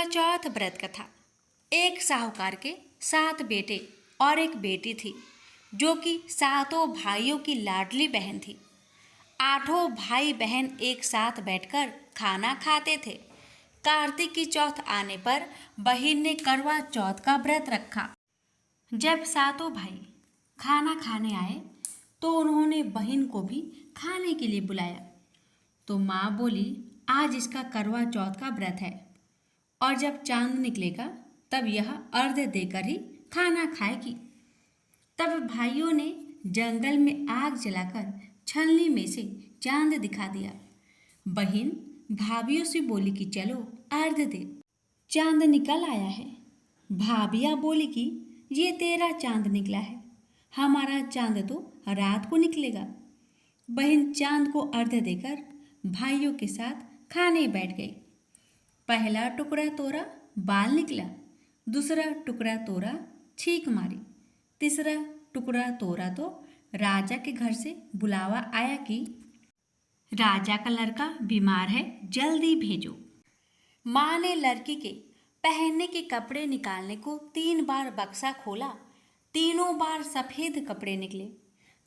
चौथ व्रत कथा। एक साहूकार के 7 बेटे और एक बेटी थी, जो कि सातों भाइयों की लाडली बहन थी। 8 भाई बहन एक साथ बैठकर खाना खाते थे। कार्तिक की चौथ आने पर बहन ने करवा चौथ का व्रत रखा। जब सातों भाई खाना खाने आए तो उन्होंने बहन को भी खाने के लिए बुलाया। तो माँ बोली, आज इसका करवा चौथ का व्रत है और जब चांद निकलेगा तब यह अर्घ्य देकर ही खाना खाएगी। तब भाइयों ने जंगल में आग जलाकर छलनी में से चांद दिखा दिया। बहन भाभियों से बोली कि चलो अर्घ्य दे, चांद निकल आया है। भाभियाँ बोली कि ये तेरा चांद निकला है, हमारा चांद तो रात को निकलेगा। बहन चांद को अर्घ्य देकर भाइयों के साथ खाने बैठ गई। पहला टुकड़ा तोड़ा, बाल निकला। दूसरा टुकड़ा तोड़ा, छींक मारी। तीसरा टुकड़ा तोड़ा तो राजा के घर से बुलावा आया कि राजा का लड़का बीमार है, जल्दी भेजो। माँ ने लड़की के पहनने के कपड़े निकालने को 3 बार बक्सा खोला। तीनों बार सफ़ेद कपड़े निकले।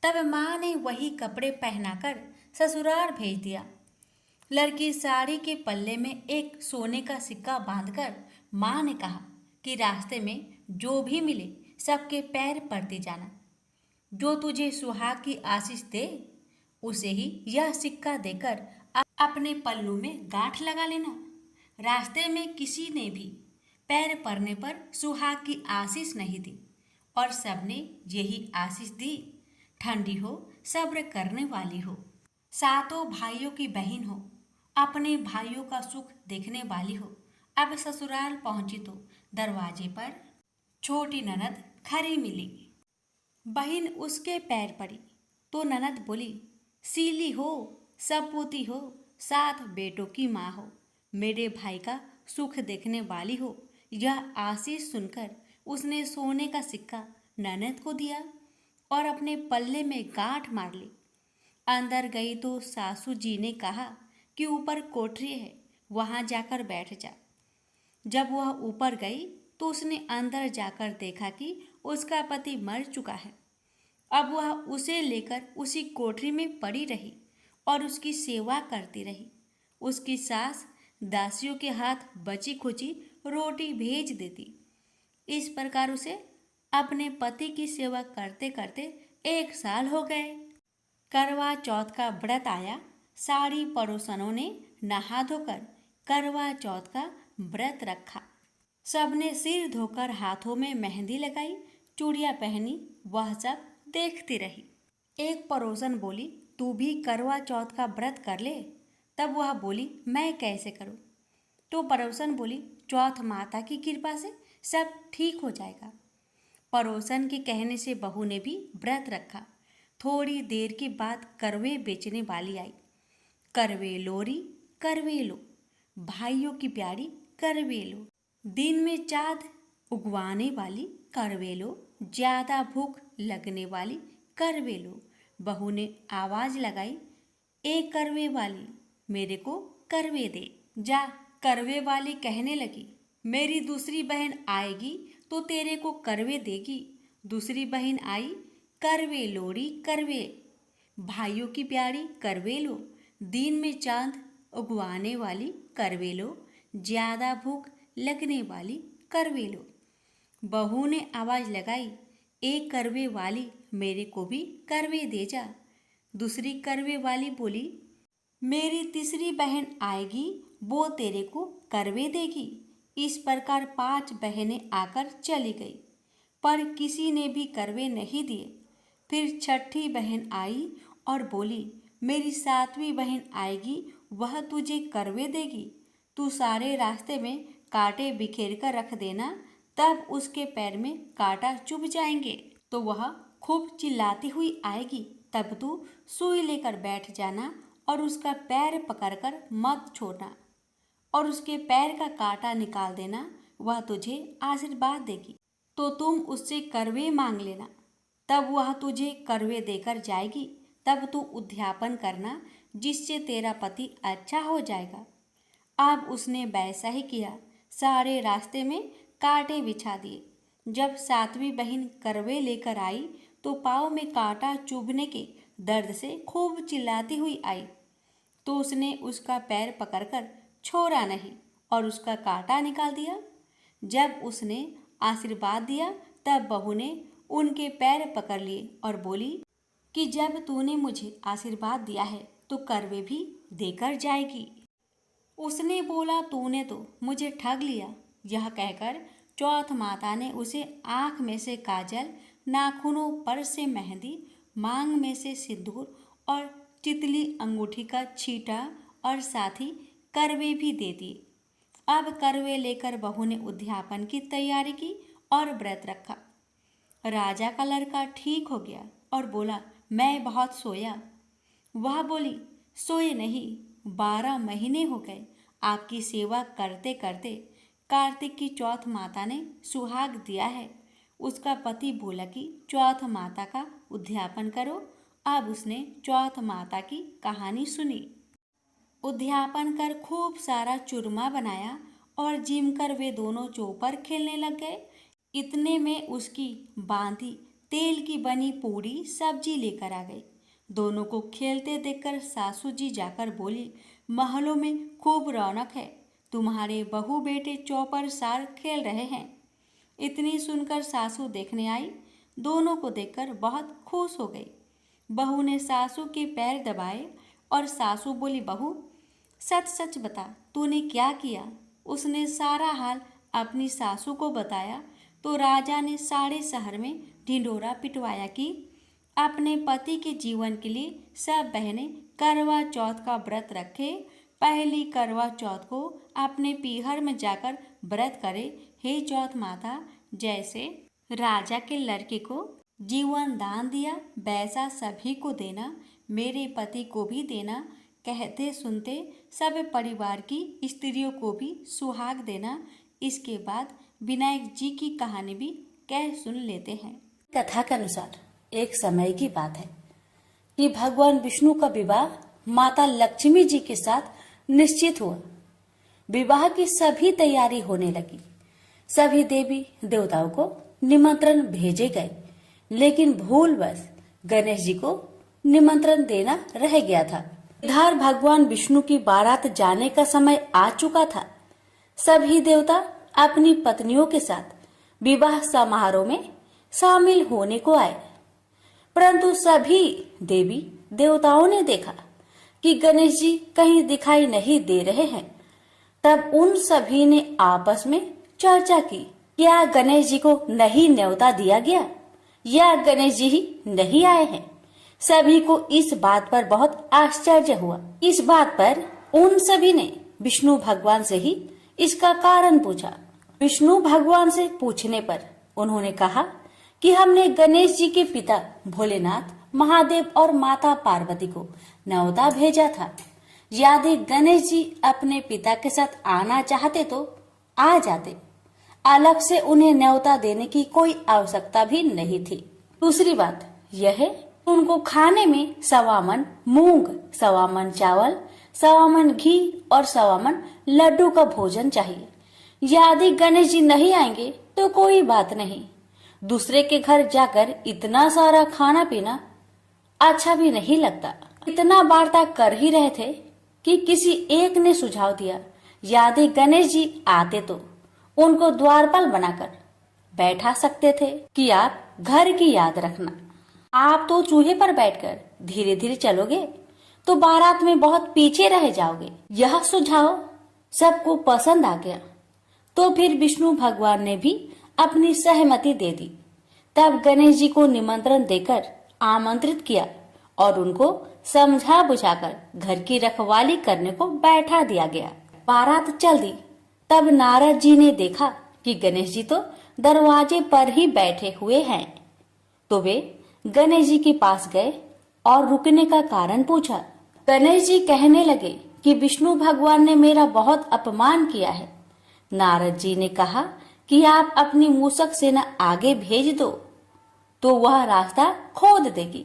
तब माँ ने वही कपड़े पहनाकर ससुराल भेज दिया। लड़की साड़ी के पल्ले में एक सोने का सिक्का बांधकर माँ ने कहा कि रास्ते में जो भी मिले सबके पैर पड़ते जाना। जो तुझे सुहाग की आशीष दे उसे ही यह सिक्का देकर अपने पल्लू में गांठ लगा लेना। रास्ते में किसी ने भी पैर पड़ने पर सुहाग की आशीष नहीं दी और सबने यही आशीष दी, ठंडी हो, सब्र करने वाली हो, सातों भाइयों की बहन हो, अपने भाइयों का सुख देखने वाली हो। अब ससुराल पहुंची तो दरवाजे पर छोटी ननद खड़ी मिली। बहन उसके पैर पड़ी तो ननद बोली, सीली हो, सपूती हो, 7 बेटों की माँ हो, मेरे भाई का सुख देखने वाली हो। यह आशीष सुनकर उसने सोने का सिक्का ननद को दिया और अपने पल्ले में गांठ मार ली। अंदर गई तो सासू जी ने कहा कि ऊपर कोठरी है, वहाँ जाकर बैठ जा। जब वह ऊपर गई तो उसने अंदर जाकर देखा कि उसका पति मर चुका है। अब वह उसे लेकर उसी कोठरी में पड़ी रही और उसकी सेवा करती रही। उसकी सास दासियों के हाथ बची खुची रोटी भेज देती। इस प्रकार उसे अपने पति की सेवा करते करते 1 साल हो गए। करवा चौथ का व्रत आया। सारी पड़ोसनों ने नहा धोकर करवा चौथ का व्रत रखा। सबने सिर धोकर हाथों में मेहंदी लगाई, चूड़ियाँ पहनी। वह सब देखती रही। एक पड़ोसन बोली, तू भी करवा चौथ का व्रत कर ले। तब वह बोली, मैं कैसे करूं? तो पड़ोसन बोली, चौथ माता की कृपा से सब ठीक हो जाएगा। पड़ोसन के कहने से बहू ने भी व्रत रखा। थोड़ी देर के बाद करवे बेचने वाली आई। करवे लोरी, करवे लो, भाइयों की प्यारी करवे लो, दिन में चाँद उगवाने वाली करवे लो, ज़्यादा भूख लगने वाली करवे लो। बहू ने आवाज़ लगाई, ए करवे वाली, मेरे को करवे दे जा। करवे वाली कहने लगी, मेरी दूसरी बहन आएगी तो तेरे को करवे देगी। दूसरी बहन आई, करवे लोरी करवे, भाइयों की प्यारी करवे लो, दिन में चांद उगवाने वाली करवे लो, ज़्यादा भूख लगने वाली करवे लो। बहू ने आवाज़ लगाई, एक करवे वाली, मेरे को भी करवे दे जा। दूसरी करवे वाली बोली, मेरी तीसरी बहन आएगी, वो तेरे को करवे देगी। इस प्रकार 5 बहनें आकर चली गई, पर किसी ने भी करवे नहीं दिए। फिर छठी बहन आई और बोली, मेरी 7वीं बहन आएगी, वह तुझे करवे देगी। तू सारे रास्ते में कांटे बिखेर कर रख देना, तब उसके पैर में कांटा चुभ जाएंगे तो वह खूब चिल्लाती हुई आएगी। तब तू सुई लेकर बैठ जाना और उसका पैर पकड़कर मत छोड़ना और उसके पैर का कांटा निकाल देना, वह तुझे आशीर्वाद देगी। तो तुम उससे करवे मांग लेना, तब वह तुझे करवे देकर जाएगी। तब तू उद्यापन करना, जिससे तेरा पति अच्छा हो जाएगा। अब उसने वैसा ही किया। सारे रास्ते में कांटे बिछा दिए। जब सातवीं बहन करवे लेकर आई तो पाँव में कांटा चुभने के दर्द से खूब चिल्लाती हुई आई, तो उसने उसका पैर पकड़कर छोड़ा नहीं और उसका कांटा निकाल दिया। जब उसने आशीर्वाद दिया तब बहू ने उनके पैर पकड़ लिए और बोली कि जब तूने मुझे आशीर्वाद दिया है तो करवे भी देकर जाएगी। उसने बोला, तूने तो मुझे ठग लिया। यह कहकर चौथ माता ने उसे आँख में से काजल, नाखूनों पर से मेहंदी, मांग में से सिंदूर और तितली अंगूठी का छींटा और साथ ही करवे भी दे दिए। अब करवे लेकर बहू ने उद्यापन की तैयारी की और व्रत रखा। राजा का लड़का ठीक हो गया और बोला, मैं बहुत सोया। वह बोली, सोए नहीं, 12 महीने हो गए आपकी सेवा करते करते। कार्तिक की चौथ माता ने सुहाग दिया है। उसका पति बोला कि चौथ माता का उद्यापन करो। अब उसने चौथ माता की कहानी सुनी। उद्यापन कर खूब सारा चूरमा बनाया और जिमकर वे दोनों चौपर खेलने लग गए। इतने में उसकी बांधी तेल की बनी पूड़ी सब्जी लेकर आ गई। दोनों को खेलते देखकर सासू जी जाकर बोली, महलों में खूब रौनक है, तुम्हारे बहू बेटे चौपर सार खेल रहे हैं। इतनी सुनकर सासू देखने आई। दोनों को देखकर बहुत खुश हो गई। बहू ने सासू के पैर दबाए और सासू बोली, बहू सच सच बता, तूने क्या किया। उसने सारा हाल अपनी सासू को बताया तो राजा ने सारे शहर में ढिंढोरा पिटवाया कि अपने पति के जीवन के लिए सब बहनें करवा चौथ का व्रत रखे। पहली करवा चौथ को अपने पीहर में जाकर व्रत करे। हे चौथ माता, जैसे राजा के लड़के को जीवन दान दिया वैसा सभी को देना, मेरे पति को भी देना। कहते सुनते सब परिवार की स्त्रियों को भी सुहाग देना। इसके बाद विनायक जी की कहानी भी कह सुन लेते हैं। कथा के अनुसार एक समय की बात है कि भगवान विष्णु का विवाह माता लक्ष्मी जी के साथ निश्चित हुआ। विवाह की सभी तैयारी होने लगी। सभी देवी देवताओं को निमंत्रण भेजे गए, लेकिन भूलवश गणेश जी को निमंत्रण देना रह गया था। इधर भगवान विष्णु की बारात जाने का समय आ चुका था। सभी देवता अपनी पत्नियों के साथ विवाह समारोह में शामिल होने को आए, परंतु सभी देवी देवताओं ने देखा कि गणेश जी कहीं दिखाई नहीं दे रहे हैं। तब उन सभी ने आपस में चर्चा की, क्या गणेश जी को नहीं न्योता दिया गया या गणेश जी ही नहीं आए हैं। सभी को इस बात पर बहुत आश्चर्य हुआ। इस बात पर उन सभी ने विष्णु भगवान से ही इसका कारण पूछा। विष्णु भगवान से पूछने पर उन्होंने कहा कि हमने गणेश जी के पिता भोलेनाथ, महादेव और माता पार्वती को न्योता भेजा था। यदि गणेश जी अपने पिता के साथ आना चाहते तो आ जाते। अलग से उन्हें न्योता देने की कोई आवश्यकता भी नहीं थी। दूसरी बात यह है, उनको खाने में 1.25 मन मूंग, 1.25 मन चावल, 1.25 मन घी और 1.25 मन लड्डू का भोजन चाहिए। यदि गणेश जी नहीं आएंगे तो कोई बात नहीं, दूसरे के घर जाकर इतना सारा खाना पीना अच्छा भी नहीं लगता। इतना वार्ता कर ही रहे थे कि किसी एक ने सुझाव दिया, यदि गणेश जी आते तो उनको द्वारपाल बनाकर बैठा सकते थे कि आप घर की याद रखना। आप तो चूहे पर बैठकर धीरे धीरे चलोगे तो बारात में बहुत पीछे रह जाओगे। यह सुझाव सबको पसंद आ गया, तो फिर विष्णु भगवान ने भी अपनी सहमति दे दी। तब गणेश जी को निमंत्रण देकर आमंत्रित किया और उनको समझा बुझाकर घर की रखवाली करने को बैठा दिया गया। बारात चल दी। तब नारद जी ने देखा कि गणेश जी तो दरवाजे पर ही बैठे हुए हैं, तो वे गणेश जी के पास गए और रुकने का कारण पूछा। गणेश जी कहने लगे कि विष्णु भगवान ने मेरा बहुत अपमान किया है। नारद जी ने कहा कि आप अपनी मूषक सेना आगे भेज दो तो वह रास्ता खोद देगी,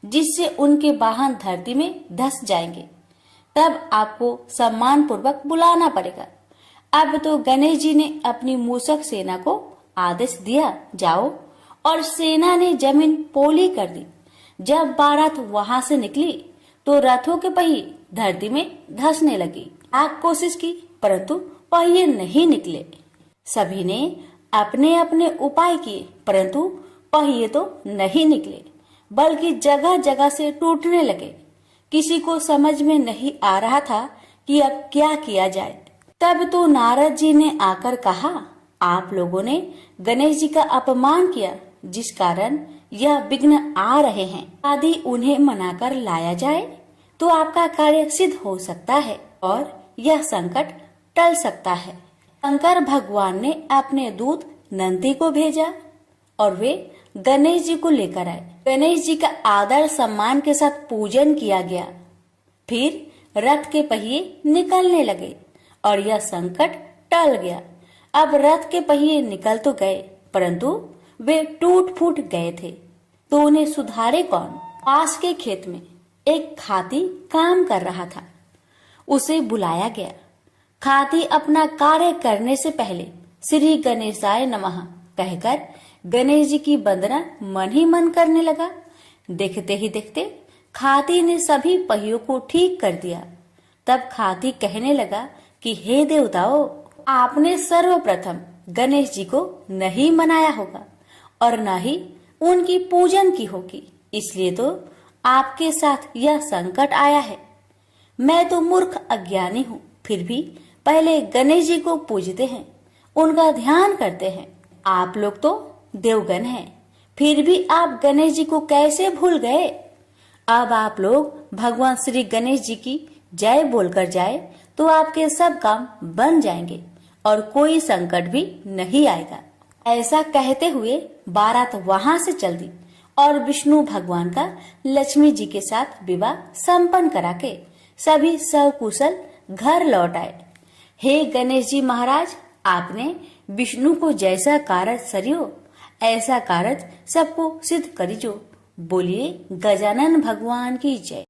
जिससे उनके वाहन धरती में धंस जाएंगे। तब आपको सम्मान पूर्वक बुलाना पड़ेगा। अब तो गणेश जी ने अपनी मूषक सेना को आदेश दिया, जाओ, और सेना ने जमीन पोली कर दी। जब बारात वहां से निकली तो रथों के पहिए धरती में धंसने लगी। आग कोशिश की परंतु पहिए नहीं निकले। सभी ने अपने अपने उपाय किए परंतु पहिए तो नहीं निकले, बल्कि जगह जगह से टूटने लगे। किसी को समझ में नहीं आ रहा था कि अब क्या किया जाए। तब तो नारद जी ने आकर कहा, आप लोगों ने गणेश जी का अपमान किया, जिस कारण यह विघ्न आ रहे हैं। यदि उन्हें मनाकर लाया जाए तो आपका कार्य सिद्ध हो सकता है और यह संकट टल सकता है। शंकर भगवान ने अपने दूत नंदी को भेजा और वे गणेश जी को लेकर आए। गणेश जी का आदर सम्मान के साथ पूजन किया गया। फिर रथ के पहिए निकलने लगे और यह संकट टल गया। अब रथ के पहिए निकल तो गए परंतु वे टूट फूट गए थे, तो उन्हें सुधारे कौन। पास के खेत में एक खाती काम कर रहा था। उसे बुलाया गया। खाती अपना कार्य करने से पहले श्री गणेशाय नमः कहकर गणेश जी की वंदना मन ही मन करने लगा। देखते ही देखते खाती ने सभी पहियों को ठीक कर दिया। तब खाती कहने लगा कि हे देवताओं, आपने सर्वप्रथम गणेश जी को नहीं मनाया होगा और न ही उनकी पूजन की होगी, इसलिए तो आपके साथ यह संकट आया है। मैं तो मूर्ख अज्ञानी हूँ, फिर भी पहले गणेश जी को पूजते हैं, उनका ध्यान करते हैं। आप लोग तो देवगण हैं, फिर भी आप गणेश जी को कैसे भूल गए। अब आप लोग भगवान श्री गणेश जी की जय बोलकर जाए तो आपके सब काम बन जाएंगे और कोई संकट भी नहीं आएगा। ऐसा कहते हुए बारात वहां से चल दी और विष्णु भगवान का लक्ष्मी जी के साथ विवाह संपन्न करा के सभी सकुशल घर लौट आए। हे गणेश जी महाराज, आपने विष्णु को जैसा कारज सरियो ऐसा कारज सबको सिद्ध करिजो। बोलिए गजानन भगवान की जय।